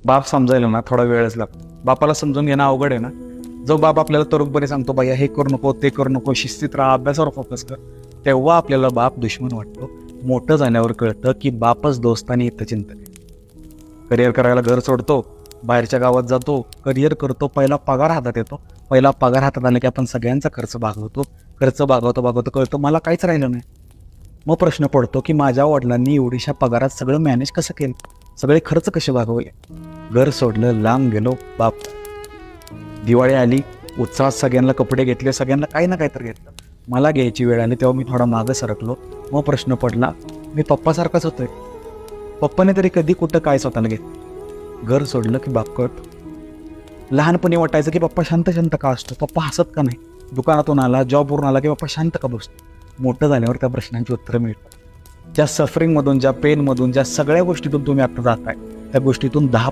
बाप समजायला ना थोडा वेळच लागतो. बापाला समजून घेणं अवघड आहे ना. जो बाप आपल्याला तरुणपणे सांगतो बाया हे करू नको ते करू नको, शिस्तीत राहा, अभ्यासावर फोकस कर, तेव्हा आपल्याला बाप दुश्मन वाटतो. मोठं झाल्यावर कळतं की बापच दोस्त आणि हितचिंतक आहे. करिअर करायला घर सोडतो, बाहेरच्या गावात जातो, करिअर करतो, पहिला पगार हातात येतो. पहिला पगार हातात आला की आपण सगळ्यांचा खर्च भागवतो. खर्च भागवतो कळतं मला काहीच राहिलं नाही. मग प्रश्न पडतो की माझ्या वडिलांनी एवढीशा पगारात सगळं मॅनेज कसं केलं, सगळे खर्च कसे भागवले. घर सोडलं, लांब गेलो, बाप. दिवाळी आली, उत्साहात सगळ्यांना कपडे घेतले, सगळ्यांना काही ना काहीतरी घेतलं. मला घ्यायची वेळ आली तेव्हा मी थोडा मागं सरकलो. मग प्रश्न पडला, मी पप्पासारखाच होतोय. पप्पाने तरी कधी कुठं काय स्वतःला घेतलं. घर सोडलं की बाप कळतो. लहानपणी वाटायचं की पप्पा शांत शांत का असतो, पप्पा हसत का नाही, दुकानातून आला, जॉबवरून आला की पप्पा शांत का बसतो. मोठं झाल्यावर त्या प्रश्नांची उत्तरं मिळतात. ज्या सफरिंगमधून, ज्या पेनमधून, ज्या सगळ्या गोष्टीतून तुम्ही आता जाताय, त्या गोष्टीतून 10